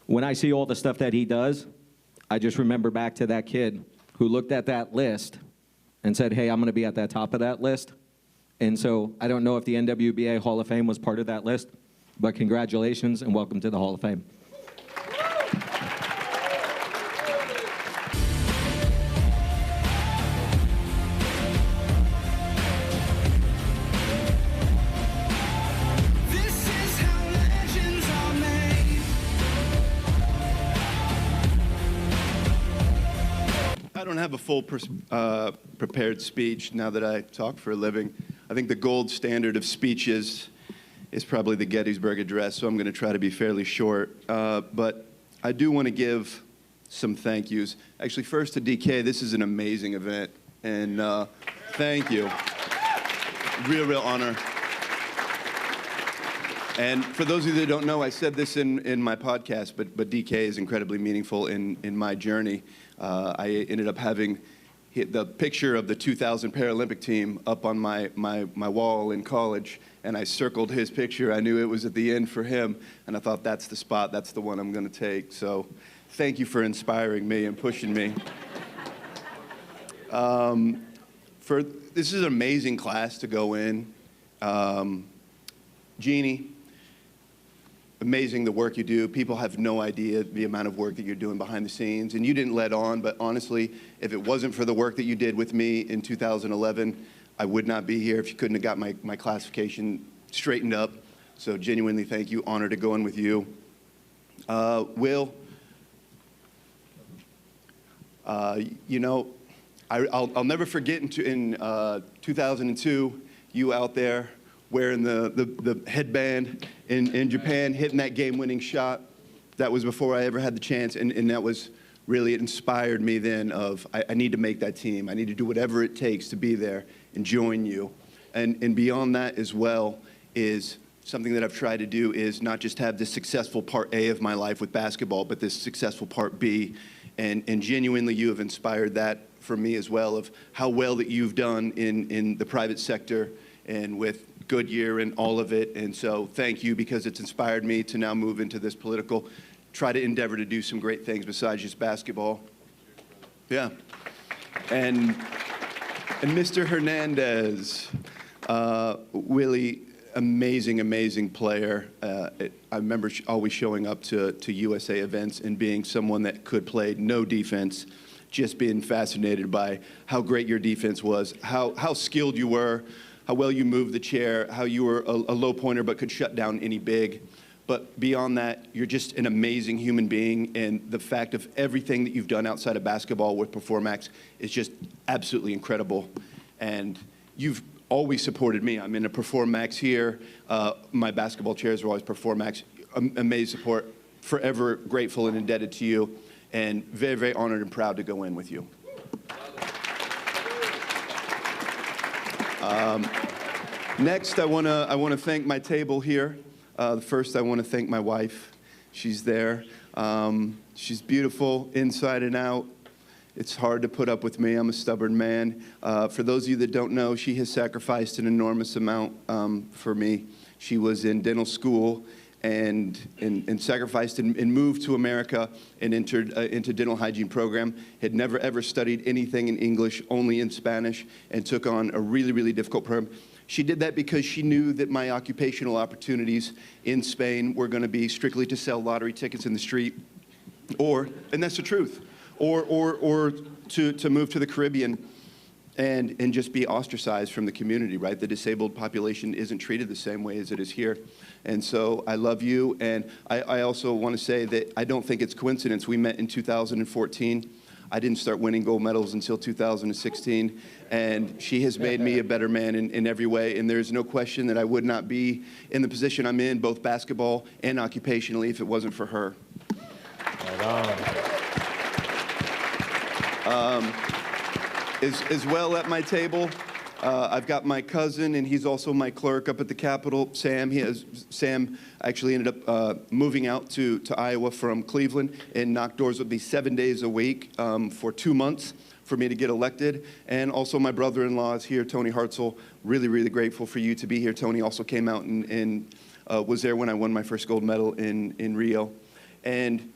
when I see all the stuff that he does, I just remember back to that kid who looked at that list and said, hey, I'm going to be at that top of that list. And so I don't know if the NWBA Hall of Fame was part of that list, but congratulations and welcome to the Hall of Fame. I don't have a full prepared speech now that I talk for a living. I think the gold standard of speeches is probably the Gettysburg Address, so I'm going to try to be fairly short. But I do want to give some thank yous. Actually, first to DK, this is an amazing event, and thank you. Real honor. And for those of you that don't know, I said this in my podcast, but DK is incredibly meaningful in my journey. I ended up having the picture of the 2000 Paralympic team up on my wall in college, and I circled his picture. I knew it was at the end for him, and I thought that's the spot, that's the one I'm going to take. So thank you for inspiring me and pushing me. This is an amazing class to go in. Jeannie, amazing the work you do. People have no idea the amount of work that you're doing behind the scenes, and you didn't let on, but honestly, if it wasn't for the work that you did with me in 2011, I would not be here if you couldn't have got my classification straightened up. So genuinely thank you, honor to go in with you. Will, you know, I'll never forget in 2002, you out there wearing the headband in Japan, hitting that game-winning shot. That was before I ever had the chance, and that was really, it inspired me then of, I need to make that team. I need to do whatever it takes to be there and join you. And beyond that as well is something that I've tried to do is not just have this successful part A of my life with basketball, but this successful part B. And genuinely you have inspired that for me as well, of how well that you've done in the private sector and with Goodyear and all of it. And so thank you, because it's inspired me to now move into this political, try to endeavor to do some great things besides just basketball. Yeah. And Mr. Hernandez, Willie, amazing player. I remember always showing up to USA events and being someone that could play no defense, just being fascinated by how great your defense was, how skilled you were, how well you moved the chair, how you were a low pointer but could shut down any big. But beyond that, you're just an amazing human being, and the fact of everything that you've done outside of basketball with Performax is just absolutely incredible. And you've always supported me. I'm in a Performax here. My basketball chairs are always Performax. Amazing support. Forever grateful and indebted to you, and very honored and proud to go in with you. Next, I want to thank my table here. First, I want to thank my wife. She's there. She's beautiful inside and out. It's hard to put up with me. I'm a stubborn man. For those of you that don't know, she has sacrificed an enormous amount for me. She was in dental school and sacrificed and moved to America and entered into dental hygiene program. Had never ever studied anything in English, only in Spanish, and took on a really difficult program. She did that because she knew that my occupational opportunities in Spain were going to be strictly to sell lottery tickets in the street, and that's the truth, or to move to the Caribbean and just be ostracized from the community, right? The disabled population isn't treated the same way as it is here. And so I love you, and I also want to say that I don't think it's coincidence. We met in 2014. I didn't start winning gold medals until 2016, and she has made me a better man in every way, and there's no question that I would not be in the position I'm in, both basketball and occupationally, if it wasn't for her. As well at my table, I've got my cousin, and he's also my clerk up at the Capitol, Sam. Sam actually ended up moving out to Iowa from Cleveland and knocked doors with me 7 days a week for 2 months for me to get elected. And also my brother-in-law is here, Tony Hartzell. Really grateful for you to be here. Tony also came out and was there when I won my first gold medal in Rio. And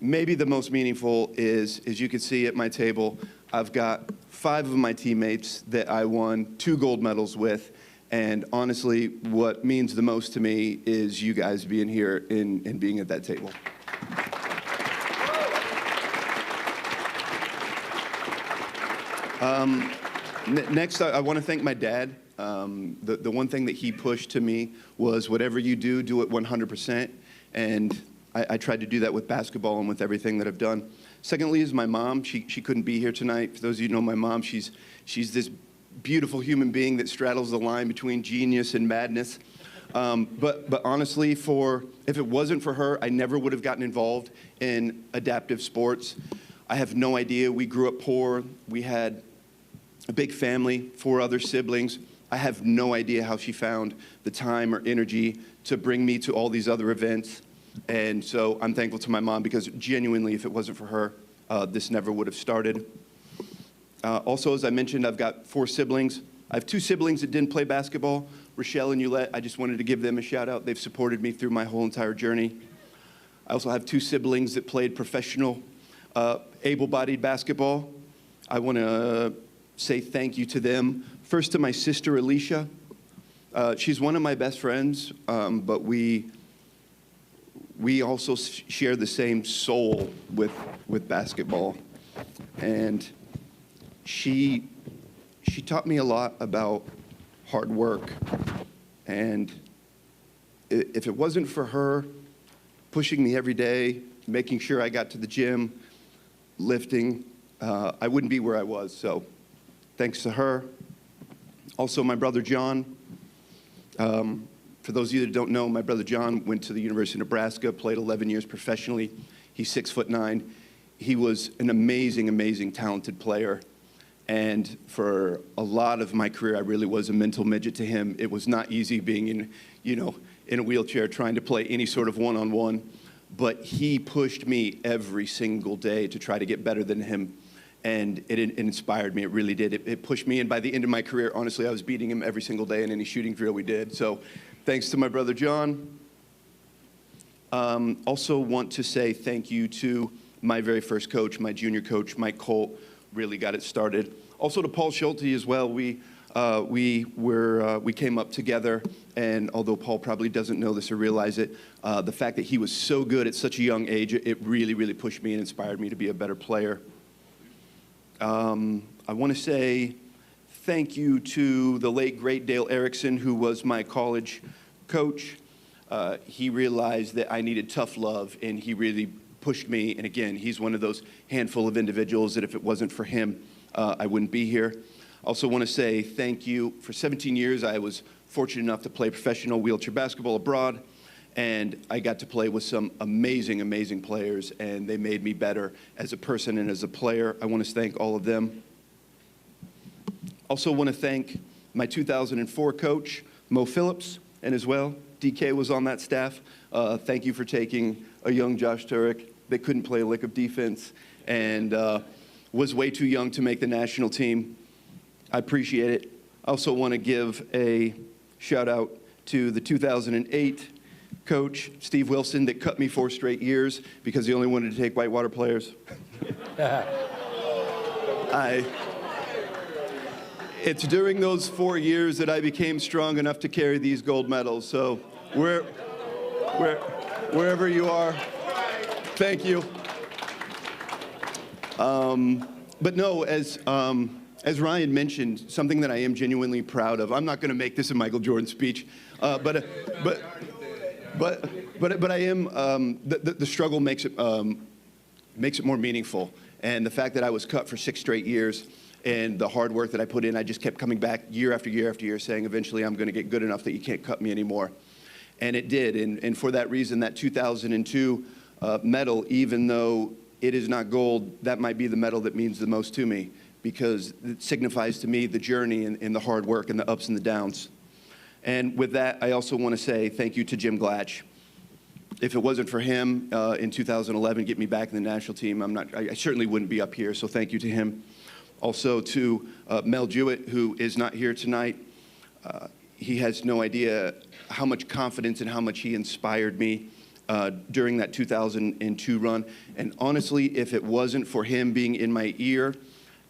maybe the most meaningful is, as you can see at my table, I've got 5 of my teammates that I won 2 gold medals with. And honestly, what means the most to me is you guys being here and being at that table. Next, I want to thank my dad. The one thing that he pushed to me was whatever you do, do it 100%. And I tried to do that with basketball and with everything that I've done. Secondly is my mom. She couldn't be here tonight. For those of you who know my mom, she's this beautiful human being that straddles the line between genius and madness. But honestly, if it wasn't for her, I never would have gotten involved in adaptive sports. I have no idea. We grew up poor. We had a big family, 4 other siblings. I have no idea how she found the time or energy to bring me to all these other events. And so I'm thankful to my mom, because genuinely, if it wasn't for her, this never would have started. Also, as I mentioned, I've got 4 siblings. I have 2 siblings that didn't play basketball, Rochelle and Yulette. I just wanted to give them a shout out. They've supported me through my whole entire journey. I also have 2 siblings that played professional able-bodied basketball. I want to say thank you to them. First to my sister, Alicia. She's one of my best friends, but we also share the same soul with basketball. And she taught me a lot about hard work. And if it wasn't for her pushing me every day, making sure I got to the gym, lifting, I wouldn't be where I was. So thanks to her. Also, my brother John. For those of you that don't know, my brother John went to the University of Nebraska, played 11 years professionally. He's 6'9". He was an amazing, amazing, talented player. And for a lot of my career, I really was a mental midget to him. It was not easy being in a wheelchair trying to play any sort of one-on-one. But he pushed me every single day to try to get better than him. And it inspired me. It really did. It pushed me. And by the end of my career, honestly, I was beating him every single day in any shooting drill we did. So thanks to my brother John. Also want to say thank you to my very first coach, my junior coach, Mike Colt. Really got it started. Also to Paul Schulte as well. We came up together, and although Paul probably doesn't know this or realize it, the fact that he was so good at such a young age, it really, really pushed me and inspired me to be a better player. I want to say thank you to the late, great Dale Erickson, who was my college coach. He realized that I needed tough love, and he really pushed me. And again, he's one of those handful of individuals that if it wasn't for him, I wouldn't be here. I also want to say thank you. For 17 years, I was fortunate enough to play professional wheelchair basketball abroad, and I got to play with some amazing, amazing players, and they made me better as a person and as a player. I want to thank all of them. Also want to thank my 2004 coach, Mo Phillips, and as well, DK was on that staff. Thank you for taking a young Josh Turek that couldn't play a lick of defense and was way too young to make the national team. I appreciate it. I also want to give a shout out to the 2008 coach, Steve Wilson, that cut me 4 straight years because he only wanted to take whitewater players. It's during those 4 years that I became strong enough to carry these gold medals. So wherever you are, thank you. But no, as Ryan mentioned, something that I am genuinely proud of. I'm not going to make this a Michael Jordan speech, but I am. The struggle makes it more meaningful, and the fact that I was cut for 6 straight years, and the hard work that I put in, I just kept coming back year after year after year, saying eventually I'm going to get good enough that you can't cut me anymore, and it did. And for that reason, that 2002 medal, even though it is not gold, that might be the medal that means the most to me, because it signifies to me the journey and the hard work and the ups and the downs. And with that, I also want to say thank you to Jim Glatch. If it wasn't for him in 2011, get me back in the national team, I certainly wouldn't be up here, so thank you to him. Also to Mel Jewett, who is not here tonight. He has no idea how much confidence and how much he inspired me during that 2002 run. And honestly, if it wasn't for him being in my ear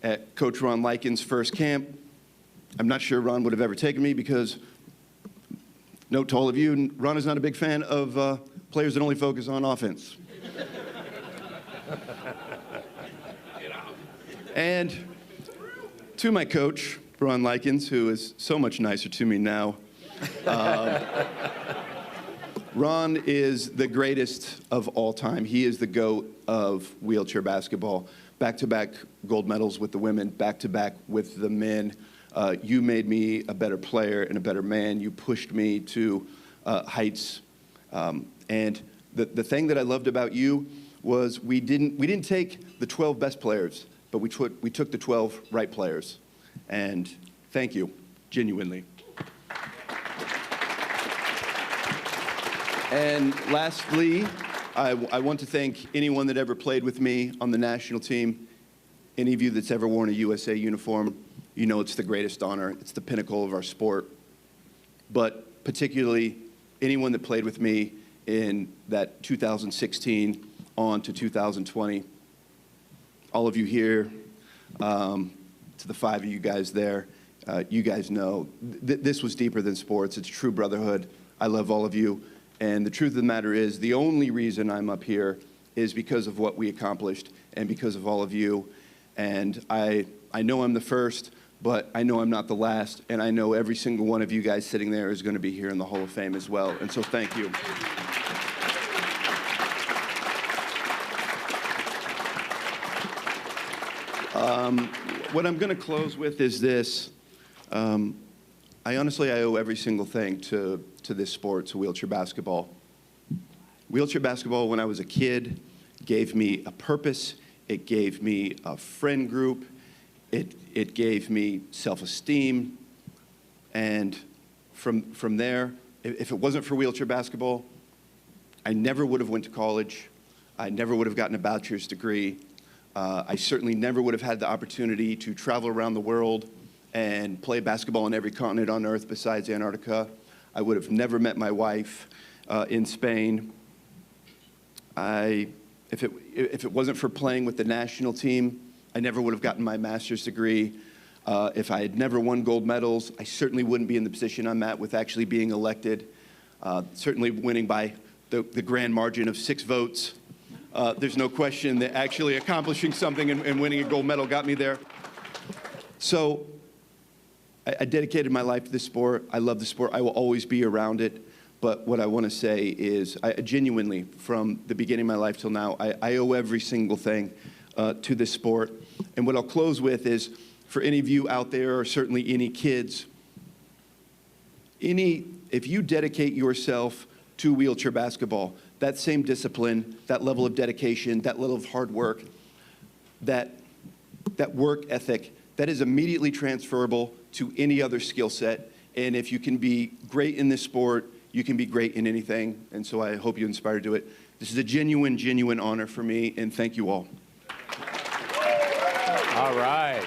at Coach Ron Likens' first camp, I'm not sure Ron would have ever taken me, because, note to all of you, Ron is not a big fan of players that only focus on offense. And to my coach, Ron Likens, who is so much nicer to me now, Ron is the greatest of all time. He is the GOAT of wheelchair basketball. Back-to-back gold medals with the women, back-to-back with the men. You made me a better player and a better man. You pushed me to heights. And the thing that I loved about you was we didn't take the 12 best players, but we took the 12 right players. And thank you, genuinely. And lastly, I want to thank anyone that ever played with me on the national team. Any of you that's ever worn a USA uniform, you know it's the greatest honor. It's the pinnacle of our sport. But particularly, anyone that played with me in that 2016 on to 2020, all of you here, to the 5 of you guys there, you guys know this was deeper than sports. It's true brotherhood. I love all of you. And the truth of the matter is, the only reason I'm up here is because of what we accomplished and because of all of you. And I know I'm the first, but I know I'm not the last. And I know every single one of you guys sitting there is going to be here in the Hall of Fame as well. And so thank you. What I'm going to close with is this. I owe every single thing to this sport, to wheelchair basketball. Wheelchair basketball, when I was a kid, gave me a purpose. It gave me a friend group. It gave me self-esteem. And from there, if it wasn't for wheelchair basketball, I never would have went to college. I never would have gotten a bachelor's degree. I certainly never would have had the opportunity to travel around the world and play basketball on every continent on Earth besides Antarctica. I would have never met my wife in Spain. If it wasn't for playing with the national team, I never would have gotten my master's degree. If I had never won gold medals, I certainly wouldn't be in the position I'm at with actually being elected. Certainly winning by the grand margin of 6 votes. There's no question that actually accomplishing something and winning a gold medal got me there. So I dedicated my life to this sport. I love the sport. I will always be around it. But what I want to say is, I genuinely, from the beginning of my life till now, I owe every single thing to this sport. And what I'll close with is, for any of you out there, or certainly any kids, if you dedicate yourself to wheelchair basketball, that same discipline, that level of dedication, that level of hard work, that work ethic, that is immediately transferable to any other skill set. And if you can be great in this sport, you can be great in anything. And so I hope you inspire to do it. This is a genuine honor for me, and thank you all. All right.